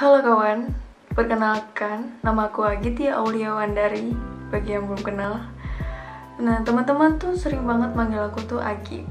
Halo kawan, perkenalkan nama aku Agitya Aulia Wandari bagi yang belum kenal. Nah, teman-teman tuh sering banget manggil aku tuh Agi.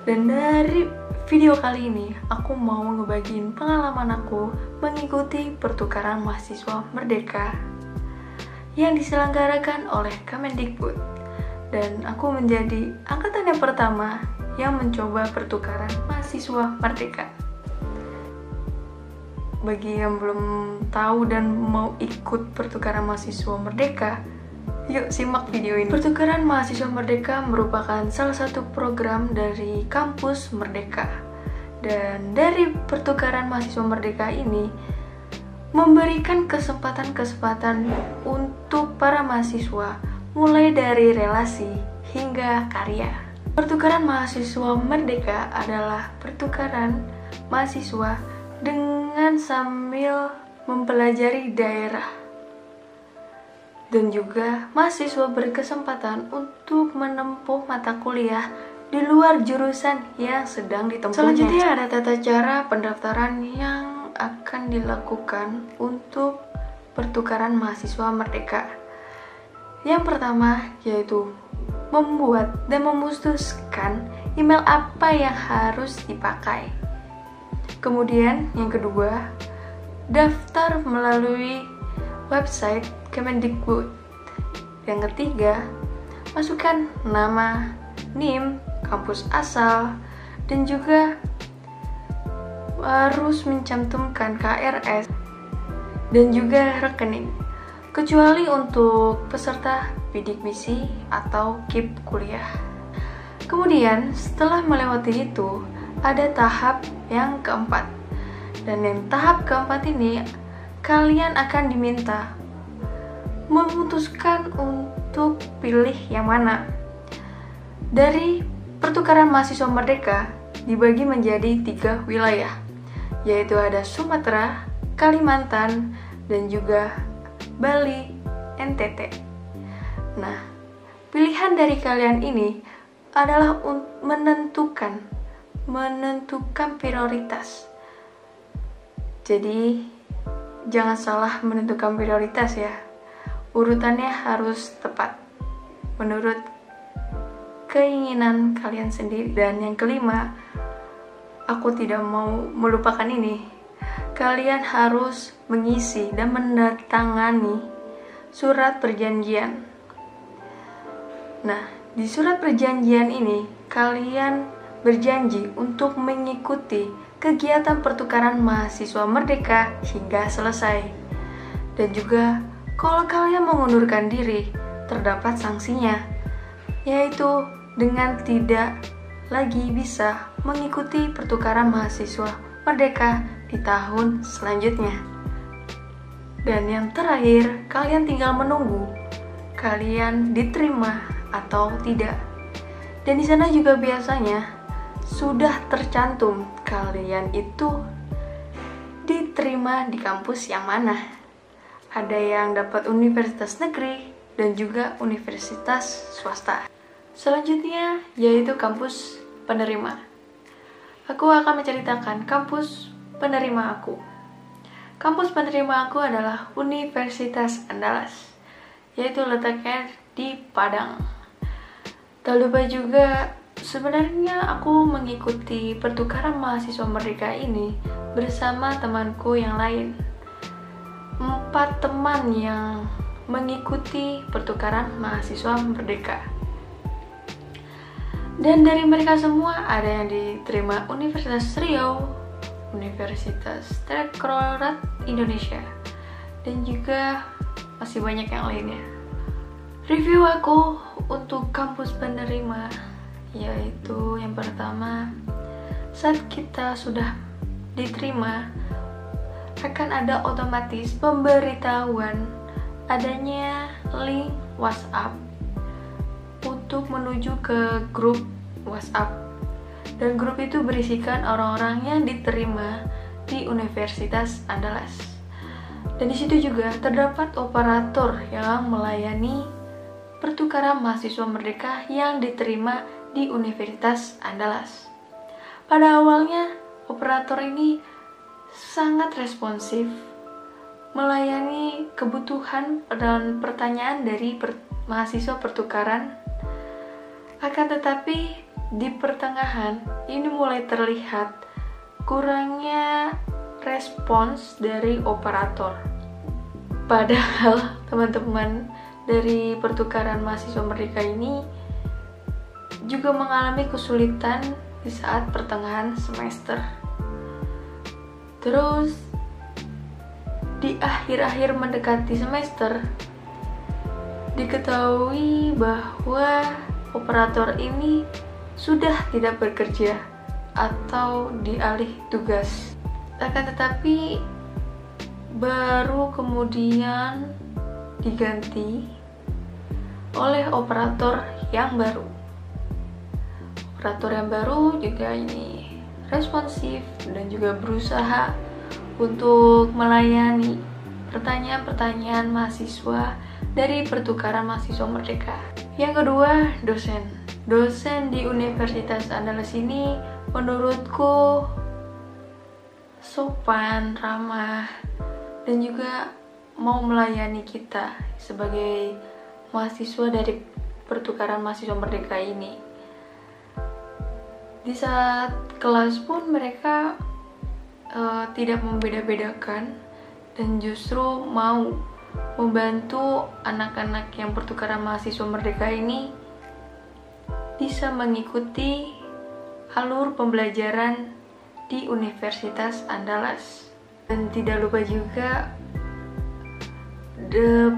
Dan dari video kali ini aku mau ngebagiin pengalaman aku mengikuti pertukaran mahasiswa merdeka yang diselenggarakan oleh Kemendikbud. Dan aku menjadi angkatan yang pertama yang mencoba pertukaran mahasiswa merdeka. Bagi yang belum tahu dan mau ikut pertukaran mahasiswa merdeka, yuk simak video ini. Pertukaran mahasiswa merdeka merupakan salah satu program dari kampus Merdeka. Dan dari pertukaran mahasiswa merdeka ini memberikan kesempatan-kesempatan untuk para mahasiswa mulai dari relasi hingga karya. Pertukaran mahasiswa merdeka adalah pertukaran mahasiswa dengan sambil mempelajari daerah, dan juga mahasiswa berkesempatan untuk menempuh mata kuliah di luar jurusan yang sedang ditempuhnya. Selanjutnya ada tata cara pendaftaran yang akan dilakukan untuk pertukaran mahasiswa merdeka. Yang pertama yaitu membuat dan memutuskan email apa yang harus dipakai. Kemudian yang kedua, daftar melalui website Kemendikbud. Yang ketiga, masukkan nama, NIM, kampus asal, dan juga harus mencantumkan KRS dan juga rekening. Kecuali untuk peserta bidik misi atau KIP kuliah. Kemudian setelah melewati itu, ada tahap yang keempat. Dan yang tahap keempat ini, kalian akan diminta memutuskan untuk pilih yang mana. Dari pertukaran mahasiswa merdeka dibagi menjadi 3 wilayah, yaitu ada Sumatera, Kalimantan, dan juga Bali, NTT. Nah, pilihan dari kalian ini adalah menentukan prioritas. Jadi, jangan salah menentukan prioritas ya. Urutannya harus tepat menurut keinginan kalian sendiri. Dan yang kelima, aku tidak mau melupakan ini. Kalian harus mengisi dan menandatangani surat perjanjian. Nah, di surat perjanjian ini kalian berjanji untuk mengikuti kegiatan pertukaran mahasiswa merdeka hingga selesai. Dan juga kalau kalian mengundurkan diri, terdapat sanksinya, yaitu dengan tidak lagi bisa mengikuti pertukaran mahasiswa merdeka di tahun selanjutnya. Dan yang terakhir, kalian tinggal menunggu kalian diterima atau tidak. Dan di sana juga biasanya sudah tercantum kalian itu diterima di kampus yang mana. Ada yang dapat universitas negeri dan juga universitas swasta. Selanjutnya yaitu kampus penerima. Aku akan menceritakan kampus penerima aku. Kampus penerima aku adalah Universitas Andalas, yaitu letaknya di Padang. Tak lupa juga, sebenarnya aku mengikuti pertukaran mahasiswa merdeka ini bersama temanku yang lain. 4 teman yang mengikuti pertukaran mahasiswa merdeka. Dan dari mereka semua ada yang diterima Universitas Riau, Universitas Teknorat Indonesia, dan juga masih banyak yang lainnya. Review aku untuk kampus penerima yaitu yang pertama, saat kita sudah diterima akan ada otomatis pemberitahuan adanya link WhatsApp untuk menuju ke grup WhatsApp, dan grup itu berisikan orang-orang yang diterima di Universitas Andalas. Dan di situ juga terdapat operator yang melayani pertukaran mahasiswa merdeka yang diterima di Universitas Andalas. Pada awalnya, operator ini sangat responsif, melayani kebutuhan dan pertanyaan dari mahasiswa pertukaran. Akan tetapi di pertengahan ini mulai terlihat kurangnya respons dari operator. Padahal teman-teman dari pertukaran mahasiswa Merdeka ini juga mengalami kesulitan di saat pertengahan semester. Terus di akhir-akhir mendekati semester diketahui bahwa operator ini sudah tidak bekerja atau dialih tugas. Akan tetapi baru kemudian diganti oleh operator yang baru. Operator yang baru juga ini responsif dan juga berusaha untuk melayani pertanyaan-pertanyaan mahasiswa dari pertukaran mahasiswa Merdeka. Yang kedua, dosen. Dosen di Universitas Andalas ini menurutku sopan, ramah, dan juga mau melayani kita sebagai mahasiswa dari pertukaran mahasiswa Merdeka ini. Di saat kelas pun mereka tidak membeda-bedakan dan justru mau membantu anak-anak yang pertukaran mahasiswa Merdeka ini bisa mengikuti alur pembelajaran di Universitas Andalas. Dan tidak lupa juga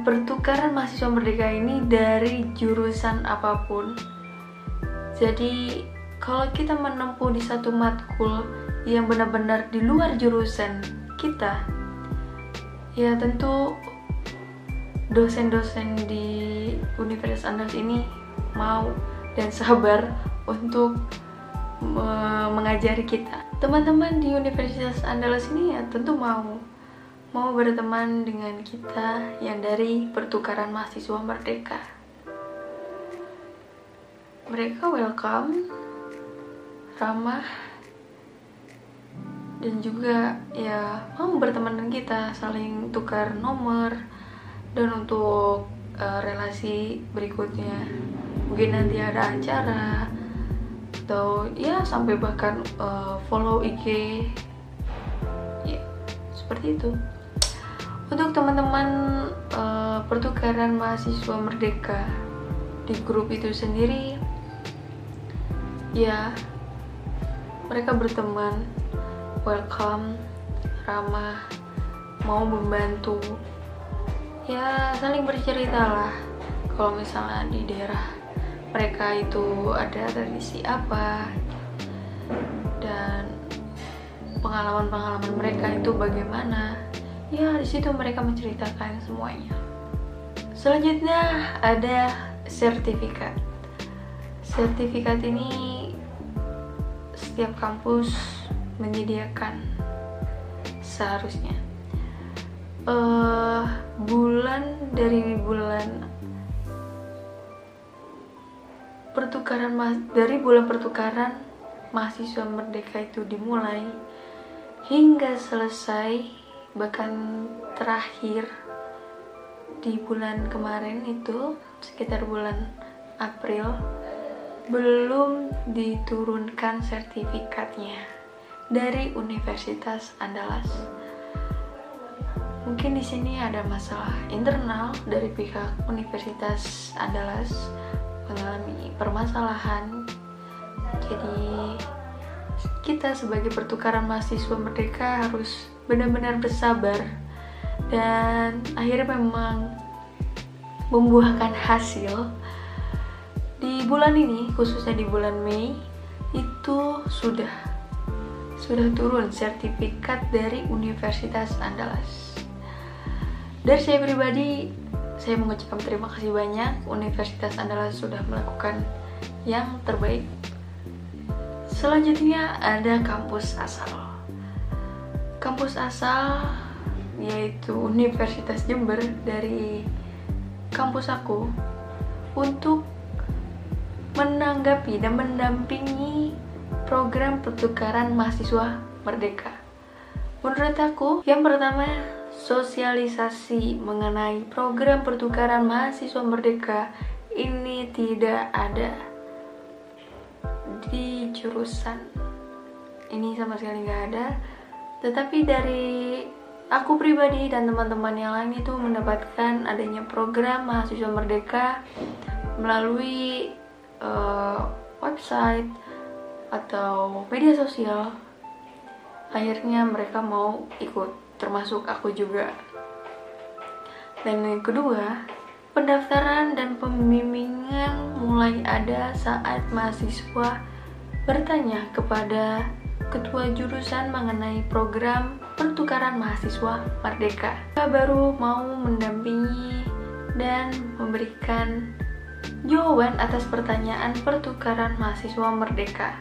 pertukaran mahasiswa Merdeka ini dari jurusan apapun. Jadi kalau kita menempuh di satu matkul yang benar-benar di luar jurusan kita, ya tentu dosen-dosen di Universitas Andalas ini mau dan sabar untuk mengajari kita. Teman-teman di Universitas Andalas ini ya tentu mau berteman dengan kita yang dari pertukaran mahasiswa Merdeka. Mereka welcome, ramah, dan juga ya mau berteman dengan kita, saling tukar nomor, dan untuk relasi berikutnya mungkin nanti ada acara atau ya sampai bahkan follow IG ya, seperti itu. Untuk teman-teman pertukaran mahasiswa Merdeka di grup itu sendiri, ya mereka berteman, welcome, ramah, mau membantu, ya saling bercerita lah. Kalau misalnya di daerah mereka itu ada tradisi apa dan pengalaman-pengalaman mereka itu bagaimana, ya di situ mereka menceritakan semuanya. Selanjutnya ada sertifikat. Sertifikat ini setiap kampus menyediakan seharusnya. Dari bulan pertukaran mahasiswa Merdeka itu dimulai hingga selesai, bahkan terakhir di bulan kemarin itu sekitar bulan April, belum diturunkan sertifikatnya dari Universitas Andalas. Mungkin di sini ada masalah internal dari pihak Universitas Andalas, mengalami permasalahan. Jadi kita sebagai pertukaran mahasiswa Merdeka harus benar-benar bersabar, dan akhirnya memang membuahkan hasil. Di bulan ini, khususnya di bulan Mei, itu sudah turun sertifikat dari Universitas Andalas. Dari saya pribadi, saya mengucapkan terima kasih banyak. Universitas Andalas sudah melakukan yang terbaik. Selanjutnya ada kampus asal. Kampus asal yaitu Universitas Jember dari kampus aku untuk menanggapi dan mendampingi program pertukaran mahasiswa Merdeka. Menurut aku, yang pertama, sosialisasi mengenai program pertukaran mahasiswa merdeka ini tidak ada di jurusan ini, sama sekali nggak ada. Tetapi dari aku pribadi dan teman-teman yang lain itu mendapatkan adanya program mahasiswa merdeka melalui website atau media sosial. Akhirnya mereka mau ikut, termasuk aku juga. Dan yang kedua, pendaftaran dan pembimbingan mulai ada saat mahasiswa bertanya kepada ketua jurusan mengenai program pertukaran mahasiswa merdeka. Kita baru mau mendampingi dan memberikan jawaban atas pertanyaan pertukaran mahasiswa merdeka.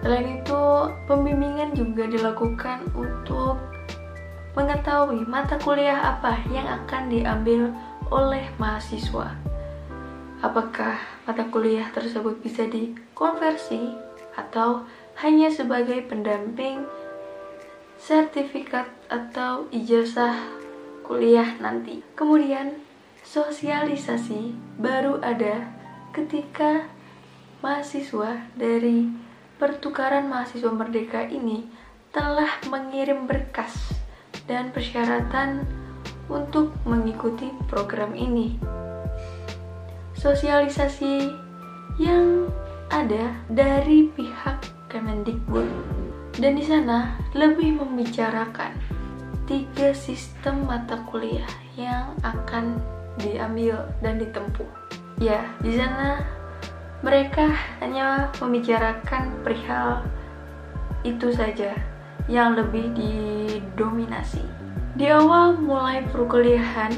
Selain itu, pembimbingan juga dilakukan untuk mengetahui mata kuliah apa yang akan diambil oleh mahasiswa. Apakah mata kuliah tersebut bisa dikonversi atau hanya sebagai pendamping sertifikat atau ijazah kuliah nanti. Kemudian, sosialisasi baru ada ketika mahasiswa dari pertukaran mahasiswa merdeka ini telah mengirim berkas dan persyaratan untuk mengikuti program ini. Sosialisasi yang ada dari pihak Kemendikbud, dan di sana lebih membicarakan 3 sistem mata kuliah yang akan diambil dan ditempuh. Ya, di sana mereka hanya membicarakan perihal itu saja yang lebih didominasi. Di awal mulai perkuliahan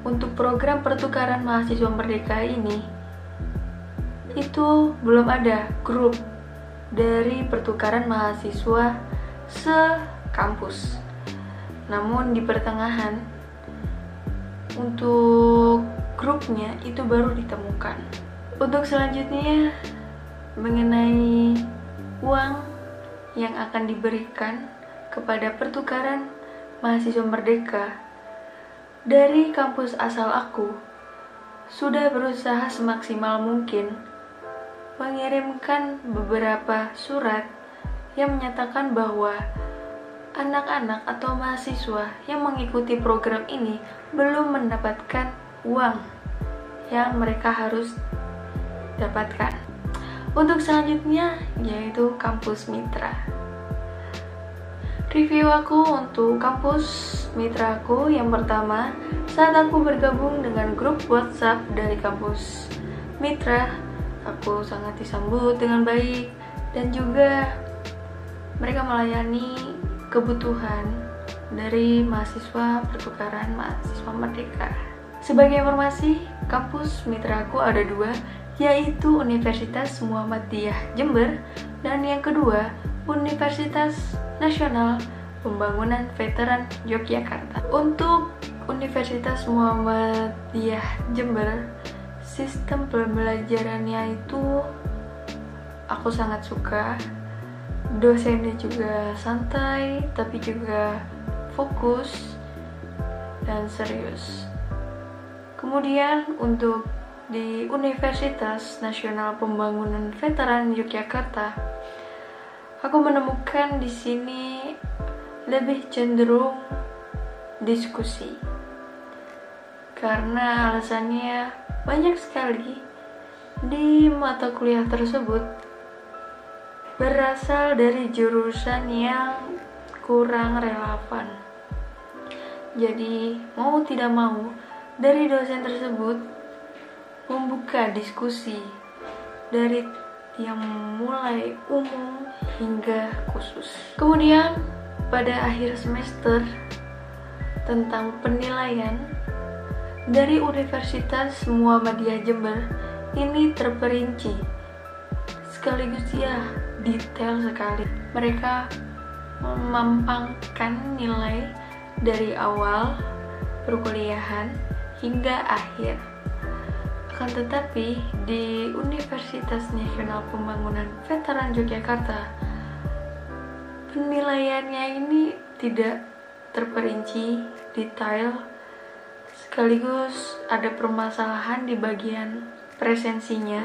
untuk program pertukaran mahasiswa merdeka ini, itu belum ada grup dari pertukaran mahasiswa sekampus. Namun di pertengahan, untuk grupnya itu baru ditemukan. Untuk selanjutnya, mengenai uang yang akan diberikan kepada pertukaran mahasiswa merdeka, dari kampus asal aku sudah berusaha semaksimal mungkin mengirimkan beberapa surat yang menyatakan bahwa anak-anak atau mahasiswa yang mengikuti program ini belum mendapatkan uang yang mereka harus dapatkan. Untuk selanjutnya yaitu kampus mitra. Review aku untuk kampus mitraku yang pertama, saat aku bergabung dengan grup WhatsApp dari kampus mitra, aku sangat disambut dengan baik dan juga mereka melayani kebutuhan dari mahasiswa pertukaran mahasiswa merdeka. Sebagai informasi, kampus mitraku ada 2, yaitu Universitas Muhammadiyah Jember dan yang kedua Universitas Nasional Pembangunan Veteran Yogyakarta. Untuk Universitas Muhammadiyah Jember, sistem pembelajarannya itu aku sangat suka. Dosennya juga santai, tapi juga fokus dan serius. Kemudian untuk di Universitas Nasional Pembangunan Veteran Yogyakarta, aku menemukan di sini lebih cenderung diskusi. Karena alasannya banyak sekali di mata kuliah tersebut berasal dari jurusan yang kurang relevan. Jadi mau tidak mau dari dosen tersebut membuka diskusi dari yang mulai umum hingga khusus. Kemudian pada akhir semester tentang penilaian dari Universitas Muhammadiyah Jember ini terperinci sekaligus ya detail sekali. Mereka memampangkan nilai dari awal perkuliahan hingga akhir. Akan tetapi di Universitas Nasional Pembangunan Veteran Yogyakarta, penilaiannya ini tidak terperinci detail, sekaligus ada permasalahan di bagian presensinya.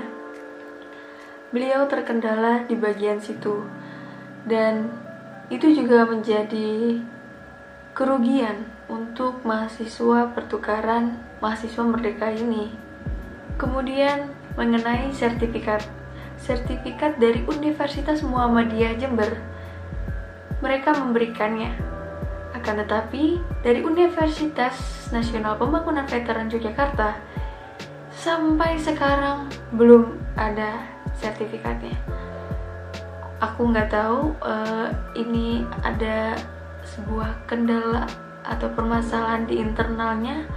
Beliau terkendala di bagian situ, dan itu juga menjadi kerugian untuk mahasiswa pertukaran mahasiswa merdeka ini. Kemudian mengenai sertifikat dari Universitas Muhammadiyah Jember, mereka memberikannya. Akan tetapi dari Universitas Nasional Pembangunan Veteran Yogyakarta sampai sekarang belum ada sertifikatnya. Aku nggak tahu ini ada sebuah kendala atau permasalahan di internalnya,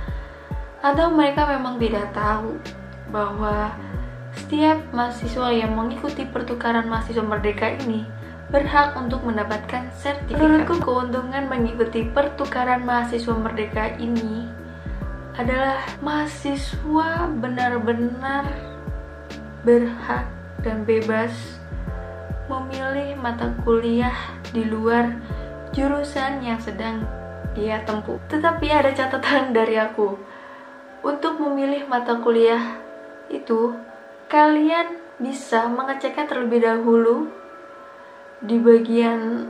atau mereka memang tidak tahu bahwa setiap mahasiswa yang mengikuti pertukaran mahasiswa merdeka ini berhak untuk mendapatkan sertifikat. Menurutku keuntungan mengikuti pertukaran mahasiswa merdeka ini adalah mahasiswa benar-benar berhak dan bebas memilih mata kuliah di luar jurusan yang sedang dia tempuh. Tetapi ada catatan dari aku. Untuk memilih mata kuliah itu, kalian bisa mengeceknya terlebih dahulu di bagian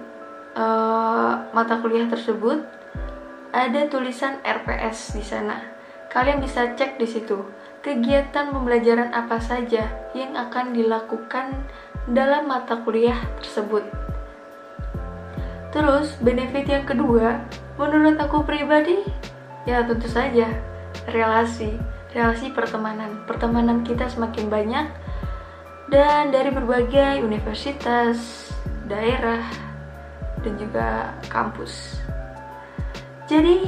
mata kuliah tersebut. Ada tulisan RPS di sana. Kalian bisa cek di situ kegiatan pembelajaran apa saja yang akan dilakukan dalam mata kuliah tersebut. Terus benefit yang kedua, menurut aku pribadi, ya tentu saja relasi pertemanan kita semakin banyak, dan dari berbagai universitas, daerah, dan juga kampus. Jadi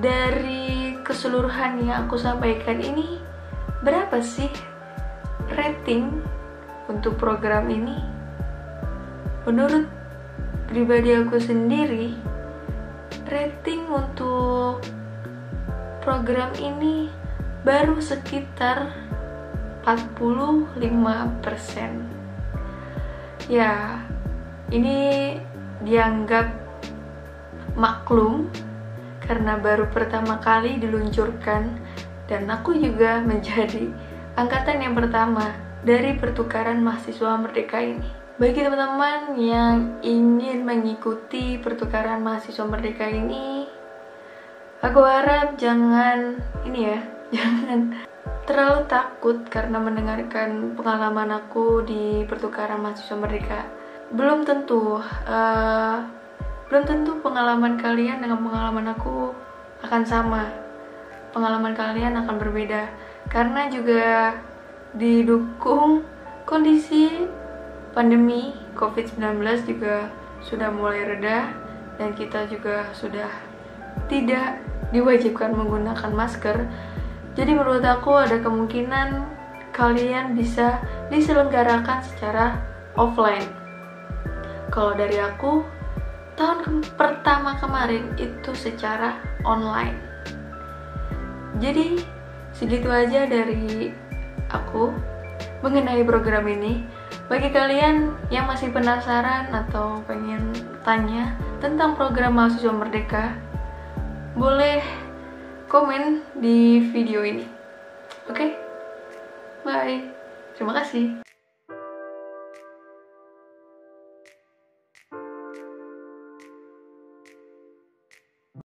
dari keseluruhan yang aku sampaikan ini, berapa sih rating untuk program ini? Menurut pribadi aku sendiri, rating untuk program ini baru sekitar 45%. Ya, ini dianggap maklum karena baru pertama kali diluncurkan, dan aku juga menjadi angkatan yang pertama dari pertukaran mahasiswa merdeka ini. Bagi teman-teman yang ingin mengikuti pertukaran mahasiswa merdeka ini, aku harap jangan terlalu takut karena mendengarkan pengalaman aku di pertukaran mahasiswa merdeka. Belum tentu pengalaman kalian dengan pengalaman aku akan sama. Pengalaman kalian akan berbeda karena juga didukung kondisi pandemi COVID-19 juga sudah mulai reda, dan kita juga sudah tidak diwajibkan menggunakan masker. Jadi menurut aku ada kemungkinan kalian bisa diselenggarakan secara offline. Kalau dari aku, tahun pertama kemarin itu secara online. Jadi segitu aja dari aku mengenai program ini. Bagi kalian yang masih penasaran atau pengen tanya tentang program mahasiswa merdeka, boleh komen di video ini. Oke? Bye. Terima kasih.